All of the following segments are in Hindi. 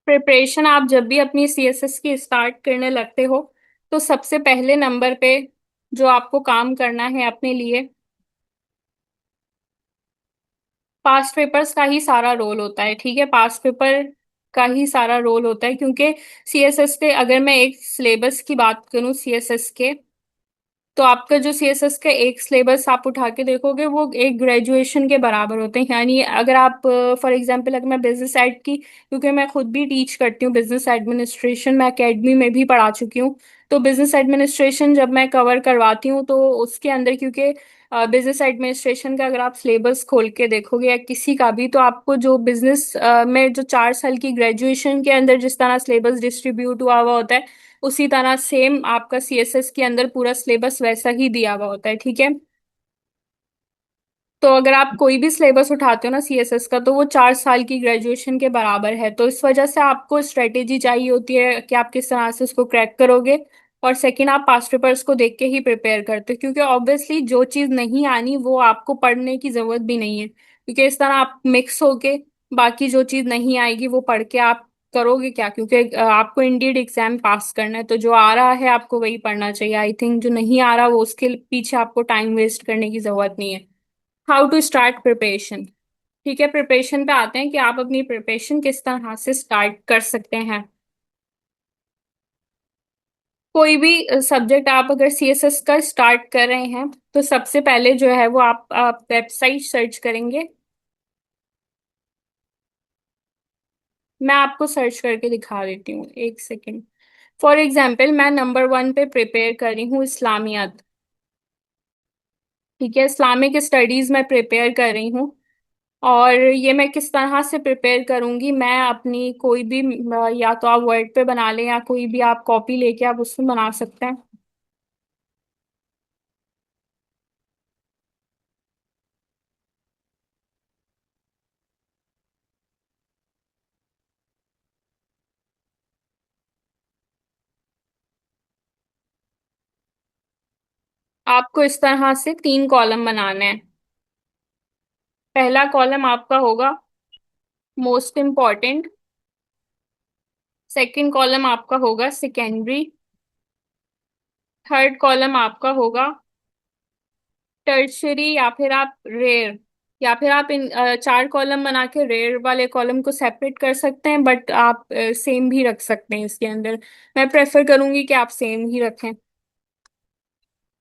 प्रिपरेशन आप जब भी अपनी सीएसएस की स्टार्ट करने लगते हो तो सबसे पहले नंबर पे जो आपको काम करना है अपने लिए, पास्ट पेपर्स का ही सारा रोल होता है। ठीक है, पास्ट पेपर का ही सारा रोल होता है क्योंकि सीएसएस के, अगर मैं एक सिलेबस की बात करूं सीएसएस के, तो आपका जो सीएसएस का एक सिलेबस आप उठा के देखोगे वो एक ग्रेजुएशन के बराबर होते हैं। यानी अगर आप फॉर एग्जांपल, अगर मैं बिजनेस साइड की, क्योंकि मैं खुद भी टीच करती हूँ बिजनेस एडमिनिस्ट्रेशन, मैं एकेडमी में भी पढ़ा चुकी हूँ। तो बिजनेस एडमिनिस्ट्रेशन जब मैं कवर करवाती हूँ तो उसके अंदर, क्योंकि बिजनेस एडमिनिस्ट्रेशन का अगर आप सिलेबस खोल के देखोगे या किसी का भी, तो आपको जो बिजनेस में जो 4 साल की ग्रेजुएशन के अंदर जिस तरह सिलेबस डिस्ट्रीब्यूट हुआ हुआ होता है, उसी तरह सेम आपका सीएसएस के अंदर पूरा सिलेबस वैसा ही दिया हुआ होता है। ठीक है, तो अगर आप कोई भी सिलेबस उठाते हो ना सीएसएस का, तो वो 4 साल की ग्रेजुएशन के बराबर है। तो इस वजह से आपको स्ट्रेटेजी चाहिए होती है कि आप किस तरह से उसको क्रैक करोगे। और सेकंड, आप पास्ट पेपर्स को देख के ही प्रिपेयर करते हो, क्योंकि ऑब्वियसली जो चीज़ नहीं आनी वो आपको पढ़ने की जरूरत भी नहीं है, क्योंकि इस तरह आप मिक्स होके बाकी जो चीज़ नहीं आएगी वो पढ़ के आप करोगे क्या? क्योंकि आपको इंडीड एग्जाम पास करना है, तो जो आ रहा है आपको वही पढ़ना चाहिए। आई थिंक जो नहीं आ रहा वो उसके पीछे आपको टाइम वेस्ट करने की जरूरत नहीं है। How to start preparation. ठीक है, प्रिपरेशन पे आते हैं कि आप अपनी प्रिपरेशन किस तरह से स्टार्ट कर सकते हैं। कोई भी सब्जेक्ट आप अगर सीएसएस का स्टार्ट कर रहे हैं तो सबसे पहले जो है वो आप वेबसाइट सर्च करेंगे। मैं आपको सर्च करके दिखा देती हूँ, एक सेकेंड। फॉर एग्जाम्पल, मैं नंबर 1 पे प्रिपेयर कर रही हूँ इस्लामियत। ठीक है, इस्लामिक स्टडीज में प्रिपेयर कर रही हूँ। और ये मैं किस तरह से प्रिपेयर करूंगी, मैं अपनी कोई भी या तो आप वर्ड पे बना लें या कोई भी आप कॉपी लेके आप उसमें बना सकते हैं। आपको इस तरह से 3 कॉलम बनाने हैं। पहला कॉलम आपका होगा मोस्ट इम्पॉर्टेंट। सेकंड कॉलम आपका होगा सेकेंडरी। थर्ड कॉलम आपका होगा टर्शरी या फिर आप रेयर। या फिर आप इन 4 कॉलम बना के रेयर वाले कॉलम को सेपरेट कर सकते हैं, बट आप सेम भी रख सकते हैं इसके अंदर। मैं प्रेफर करूंगी कि आप सेम ही रखें।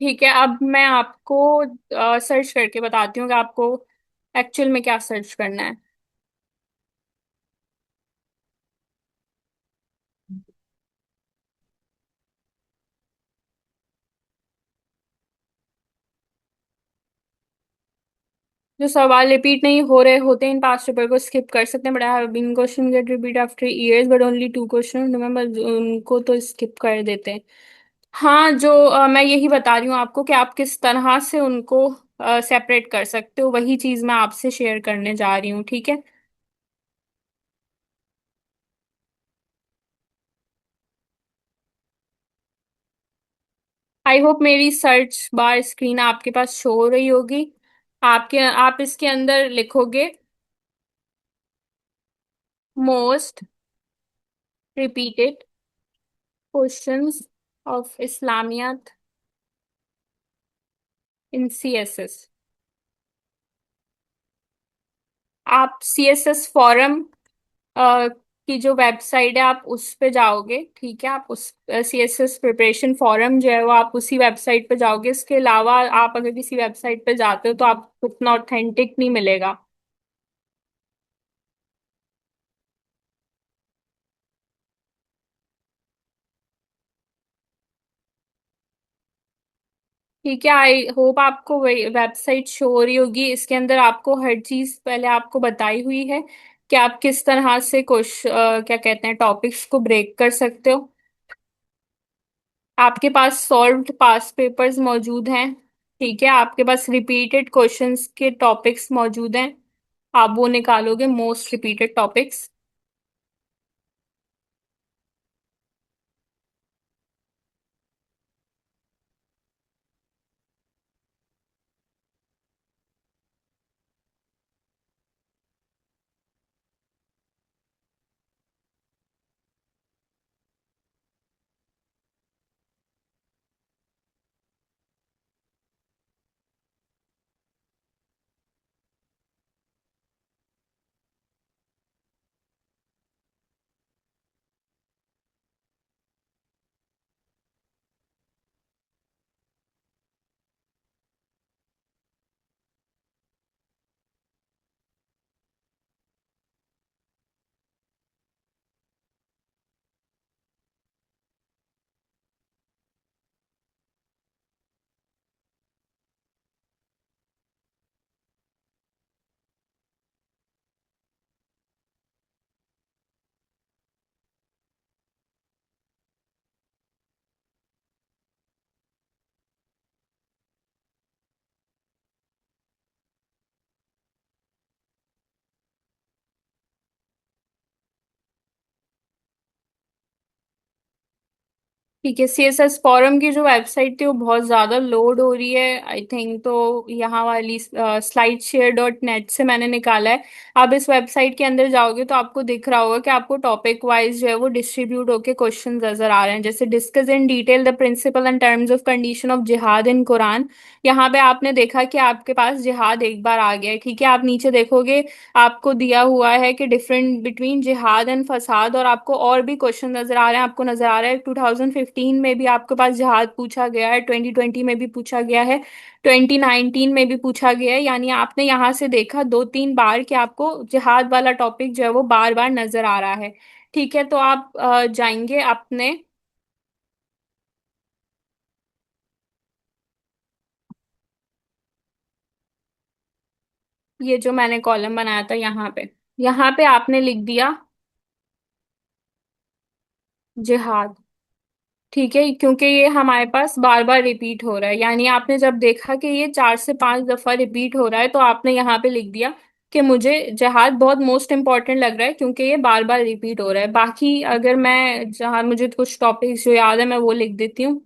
ठीक है, अब मैं आपको सर्च करके बताती हूँ कि आपको एक्चुअल में क्या सर्च करना है। जो सवाल रिपीट नहीं हो रहे होते इन पास्ट पेपर को स्किप कर सकते हैं, but I have been question get repeat after years but only 2 question remember, उनको तो स्किप कर देते हैं। हाँ, जो मैं यही बता रही हूँ आपको कि आप किस तरह से उनको सेपरेट कर सकते हो, वही चीज मैं आपसे शेयर करने जा रही हूँ। ठीक है, आई होप मेरी सर्च बार स्क्रीन आपके पास शो हो रही होगी। आप इसके अंदर लिखोगे most repeated questions of Islamiyat in CSS. आप सीएसएस फॉरम की जो वेबसाइट है आप उस पे जाओगे। ठीक है, आप उस सीएसएस प्रिपरेशन फॉरम जो है वो आप उसी वेबसाइट पे जाओगे। इसके अलावा आप अगर किसी वेबसाइट पे जाते हो तो आपको उतना ऑथेंटिक नहीं मिलेगा। ठीक है, आई होप आपको वही वेबसाइट शो हो रही होगी। इसके अंदर आपको हर चीज पहले आपको बताई हुई है कि आप किस तरह से कुछ क्या कहते हैं टॉपिक्स को ब्रेक कर सकते हो। आपके पास सॉल्व्ड पास्ट पेपर्स मौजूद हैं। ठीक है, आपके पास रिपीटेड क्वेश्चंस के टॉपिक्स मौजूद हैं। आप वो निकालोगे मोस्ट रिपीटेड टॉपिक्स। ठीक है, सीएसएस फोरम की जो वेबसाइट थी वो बहुत ज्यादा लोड हो रही है आई थिंक, तो यहाँ वाली slideshare.net से मैंने निकाला है। आप इस वेबसाइट के अंदर जाओगे तो आपको दिख रहा होगा कि आपको टॉपिक वाइज जो है वो डिस्ट्रीब्यूट होके क्वेश्चन नजर आ रहे हैं, जैसे discuss in detail the principle and terms of condition of jihad in Quran. यहाँ पे आपने देखा कि आपके पास जिहाद एक बार आ गया है, ठीक है। आप नीचे देखोगे, आपको दिया हुआ है कि डिफरेंट बिटवीन जिहाद एंड फसाद, और आपको और भी क्वेश्चन नजर आ रहे हैं। आपको नजर आ रहा है 2015 में भी आपके पास जिहाद पूछा गया है, 2020 में भी पूछा गया है, 2019 में भी पूछा गया है। यानी आपने यहाँ से देखा दो तीन बार कि आपको जिहाद वाला टॉपिक जो है वो बार बार नजर आ रहा है। ठीक है, तो आप जाएंगे अपने, ये जो मैंने कॉलम बनाया था यहाँ पे आपने लिख दिया जिहाद। ठीक है, क्योंकि ये हमारे पास बार बार रिपीट हो रहा है, यानी आपने जब देखा कि ये 4 से 5 दफा रिपीट हो रहा है तो आपने यहाँ पे लिख दिया कि मुझे जिहाद बहुत मोस्ट इंपॉर्टेंट लग रहा है क्योंकि ये बार बार रिपीट हो रहा है। बाकी अगर मैं जहाँ मुझे कुछ टॉपिक्स जो याद है मैं वो लिख देती हूँ।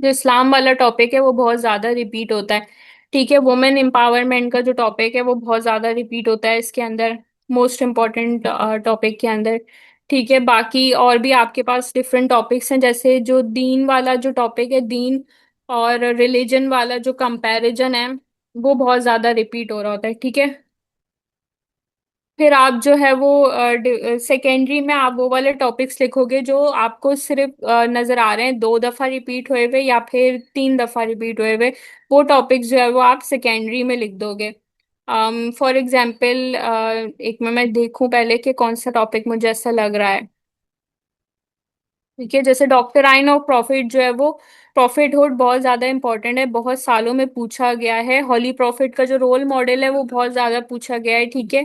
जो इस्लाम वाला टॉपिक है वो बहुत ज्यादा रिपीट होता है। ठीक है, वुमेन एम्पावरमेंट का जो टॉपिक है वो बहुत ज्यादा रिपीट होता है इसके अंदर, मोस्ट इम्पॉर्टेंट टॉपिक के अंदर। ठीक है, बाकी और भी आपके पास डिफरेंट टॉपिक्स हैं, जैसे जो दीन वाला जो टॉपिक है, दीन और रिलीजन वाला जो कंपैरिजन है वो बहुत ज्यादा रिपीट हो रहा होता है। ठीक है, फिर आप जो है वो सेकेंडरी में आप वो वाले टॉपिक्स लिखोगे जो आपको सिर्फ नजर आ रहे हैं 2 दफा रिपीट हुए हुए या फिर 3 दफा रिपीट हुए हुए। वो टॉपिक्स जो है वो आप सेकेंडरी में लिख दोगे। फॉर एग्जाम्पल, एक मैं देखूं पहले कि कौन सा टॉपिक मुझे ऐसा लग रहा है। ठीक है, जैसे डॉक्टराइन ऑफ प्रॉफिट जो है वो प्रॉफिटहुड बहुत ज्यादा इंपॉर्टेंट है, बहुत सालों में पूछा गया है। हॉली प्रॉफिट का जो रोल मॉडल है वो बहुत ज्यादा पूछा गया है। ठीक है,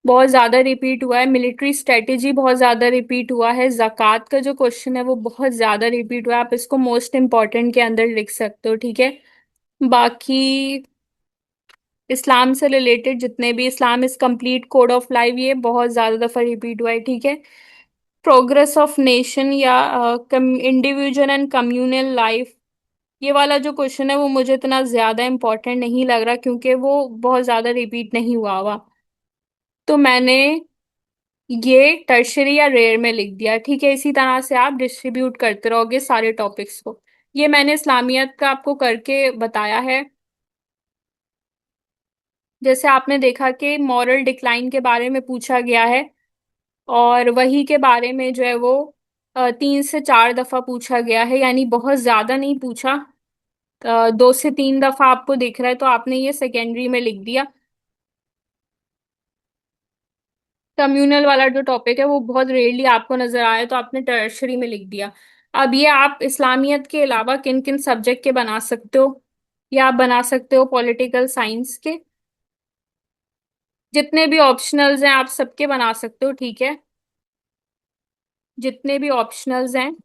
बहुत ज्यादा रिपीट हुआ है। मिलिट्री स्ट्रेटेजी बहुत ज्यादा रिपीट हुआ है। जक़ात का जो क्वेश्चन है वो बहुत ज्यादा रिपीट हुआ है, आप इसको मोस्ट इंपॉर्टेंट के अंदर लिख सकते हो। ठीक है, बाकी इस्लाम से रिलेटेड जितने भी, Islam is complete code of life, ये बहुत ज्यादा दफा रिपीट हुआ है। ठीक है, प्रोग्रेस ऑफ नेशन या इंडिविजुअल एंड कम्युनल लाइफ, ये वाला जो क्वेश्चन है वो मुझे इतना ज्यादा इंपॉर्टेंट नहीं लग रहा क्योंकि वो बहुत ज्यादा रिपीट नहीं हुआ हुआ, तो मैंने ये टर्शरी या रेयर में लिख दिया। ठीक है, इसी तरह से आप डिस्ट्रीब्यूट करते रहोगे सारे टॉपिक्स को। ये मैंने इस्लामियत का आपको करके बताया है। जैसे आपने देखा कि मॉरल डिक्लाइन के बारे में पूछा गया है, और वही के बारे में जो है वो 3 से 4 दफा पूछा गया है, यानी बहुत ज्यादा नहीं पूछा। 2 से 3 दफा आपको दिख रहा है तो आपने ये सेकेंडरी में लिख दिया। कम्युनल वाला जो टॉपिक है वो बहुत रेयरली आपको नजर आया तो आपने टर्शरी में लिख दिया। अब ये आप इस्लामियत के अलावा किन किन सब्जेक्ट के बना सकते हो, या आप बना सकते हो पॉलिटिकल साइंस के, जितने भी ऑप्शनल्स हैं आप सबके बना सकते हो। ठीक है, जितने भी ऑप्शनल्स हैं,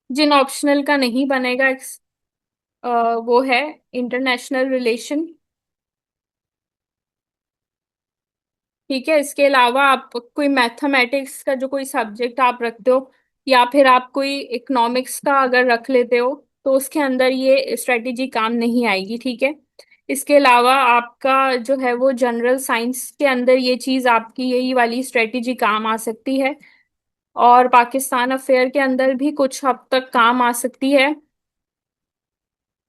जिन ऑप्शनल का नहीं बनेगा वो है इंटरनेशनल रिलेशन। ठीक है, इसके अलावा आप कोई मैथमेटिक्स का जो कोई सब्जेक्ट आप रखते हो, या फिर आप कोई इकोनॉमिक्स का अगर रख लेते हो, तो उसके अंदर ये स्ट्रेटेजी काम नहीं आएगी। ठीक है, इसके अलावा आपका जो है वो जनरल साइंस के अंदर ये चीज आपकी यही वाली स्ट्रेटेजी काम आ सकती है, और पाकिस्तान अफेयर के अंदर भी कुछ हद तक काम आ सकती है।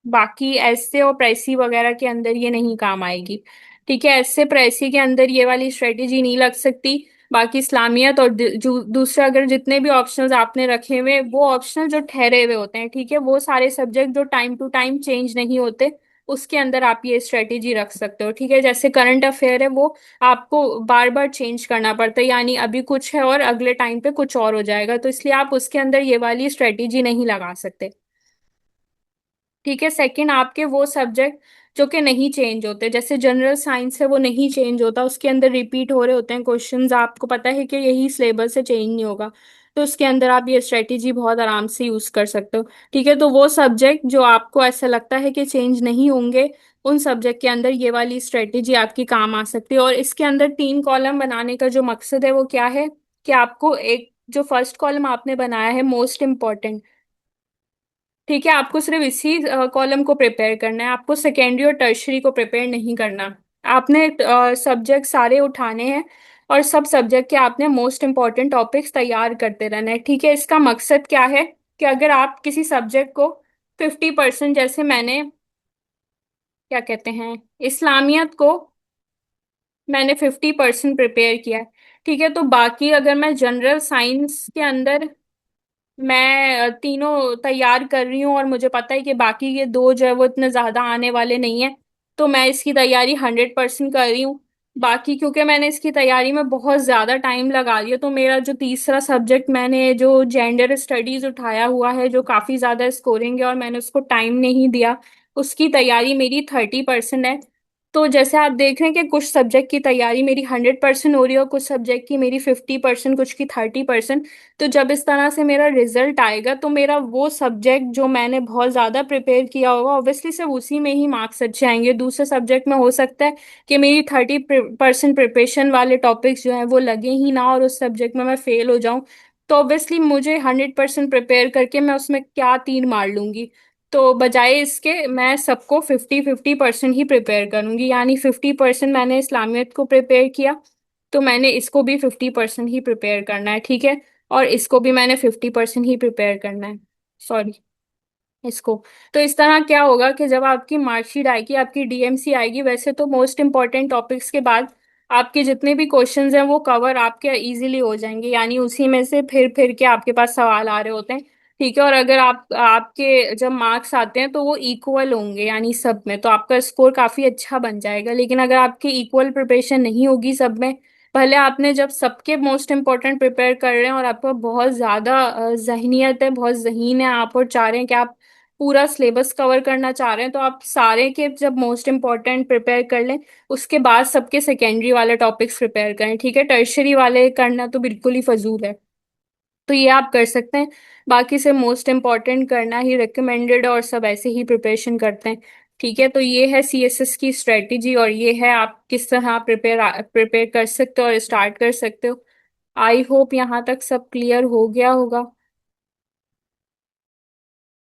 बाकी ऐसे और प्रेसी वगैरह के अंदर ये नहीं काम आएगी। ठीक है, ऐसे प्रेसी के अंदर ये वाली स्ट्रेटेजी नहीं लग सकती। बाकी इस्लामियत और दूसरा अगर जितने भी ऑप्शंस आपने रखे हुए वो ऑप्शनल जो ठहरे हुए होते हैं, ठीक है, वो सारे सब्जेक्ट जो टाइम टू टाइम चेंज नहीं होते, उसके अंदर आप ये स्ट्रेटेजी रख सकते हो। ठीक है, जैसे करंट अफेयर है वो आपको बार बार चेंज करना पड़ता है, यानी अभी कुछ है और अगले टाइम पे कुछ और हो जाएगा, तो इसलिए आप उसके अंदर ये वाली स्ट्रेटेजी नहीं लगा सकते। ठीक है, सेकंड आपके वो सब्जेक्ट जो कि नहीं चेंज होते, जैसे जनरल साइंस है वो नहीं चेंज होता, उसके अंदर रिपीट हो रहे होते हैं क्वेश्चंस, आपको पता है कि यही सिलेबस से चेंज नहीं होगा, तो उसके अंदर आप ये स्ट्रेटेजी बहुत आराम से यूज कर सकते हो। ठीक है, तो वो सब्जेक्ट जो आपको ऐसा लगता है कि चेंज नहीं होंगे, उन सब्जेक्ट के अंदर ये वाली स्ट्रेटेजी आपकी काम आ सकती है। और इसके अंदर 3 कॉलम बनाने का जो मकसद है वो क्या है, कि आपको एक जो फर्स्ट कॉलम आपने बनाया है मोस्ट इम्पोर्टेंट, ठीक है, आपको सिर्फ इसी कॉलम को प्रिपेयर करना है, आपको सेकेंडरी और टर्शरी को प्रिपेयर नहीं करना। आपने सब्जेक्ट सारे उठाने हैं और सब सब्जेक्ट के आपने मोस्ट इम्पोर्टेंट टॉपिक्स तैयार करते रहना है, ठीक है। इसका मकसद क्या है कि अगर आप किसी सब्जेक्ट को 50%, जैसे मैंने क्या कहते हैं, इस्लामियत को मैंने 50% प्रिपेयर किया है, ठीक है, तो बाकी अगर मैं जनरल साइंस के अंदर मैं तीनों तैयार कर रही हूँ और मुझे पता है कि बाकी के दो जो है वो इतने ज्यादा आने वाले नहीं है, तो मैं इसकी तैयारी 100% कर रही हूँ। बाकी क्योंकि मैंने इसकी तैयारी में बहुत ज्यादा टाइम लगा दिया, तो मेरा जो तीसरा सब्जेक्ट मैंने जो जेंडर स्टडीज उठाया हुआ है, जो काफी ज्यादा स्कोरिंग है और मैंने उसको टाइम नहीं दिया, उसकी तैयारी मेरी 30% है। तो जैसे आप देख रहे हैं कि कुछ सब्जेक्ट की तैयारी मेरी 100% हो रही है और कुछ सब्जेक्ट की मेरी 50%, कुछ की 30%। तो जब इस तरह से मेरा रिजल्ट आएगा तो मेरा वो सब्जेक्ट जो मैंने बहुत ज्यादा प्रिपेयर किया होगा, ऑब्वियसली सिर्फ उसी में ही मार्क्स अच्छे आएंगे। दूसरे सब्जेक्ट में हो सकता है कि मेरी 30% प्रिपरेशन वाले टॉपिक्स जो हैं वो लगे ही ना और उस सब्जेक्ट में मैं फेल हो जाऊं। तो ऑब्वियसली मुझे 100% प्रिपेयर करके मैं उसमें क्या तीर मार लूंगी। तो बजाय इसके मैं सबको 50-50% ही प्रिपेयर करूंगी, यानी 50% मैंने इस्लामियत को प्रिपेयर किया, तो मैंने इसको भी 50% ही प्रिपेयर करना है, ठीक है। और इसको भी मैंने 50% ही प्रिपेयर करना है, सॉरी, इसको। तो इस तरह क्या होगा कि जब आपकी मार्कशीट आएगी, आपकी डीएमसी आएगी, वैसे तो मोस्ट इंपॉर्टेंट टॉपिक्स के बाद आपके जितने भी क्वेश्चंस हैं वो कवर आपके इजीली हो जाएंगे, यानी उसी में से फिर फिर के आपके पास सवाल आ रहे होते हैं, ठीक है। और अगर आप आपके जब मार्क्स आते हैं तो वो इक्वल होंगे, यानी सब में, तो आपका स्कोर काफी अच्छा बन जाएगा। लेकिन अगर आपकी इक्वल प्रिपरेशन नहीं होगी सब में, भले आपने जब सबके मोस्ट इम्पोर्टेंट प्रिपेयर कर रहे हैं और आपका बहुत ज्यादा जहनियत है, बहुत जहीन है आप, और चाह रहे हैं कि आप पूरा सिलेबस कवर करना चाह रहे हैं, तो आप सारे के जब मोस्ट इम्पोर्टेंट प्रिपेयर कर लें, उसके बाद सबके सेकेंडरी वाले टॉपिक्स प्रिपेयर करें, ठीक है। टर्शरी वाले करना तो बिल्कुल ही फजूल है। तो ये आप कर सकते हैं। बाकी से मोस्ट इम्पोर्टेंट करना ही रिकमेंडेड और सब ऐसे ही प्रिपरेशन करते हैं, ठीक है। तो ये है सीएसएस की स्ट्रेटेजी और ये है आप किस तरह प्रिपेयर प्रिपेयर कर सकते हो और स्टार्ट कर सकते हो। आई होप यहाँ तक सब क्लियर हो गया होगा।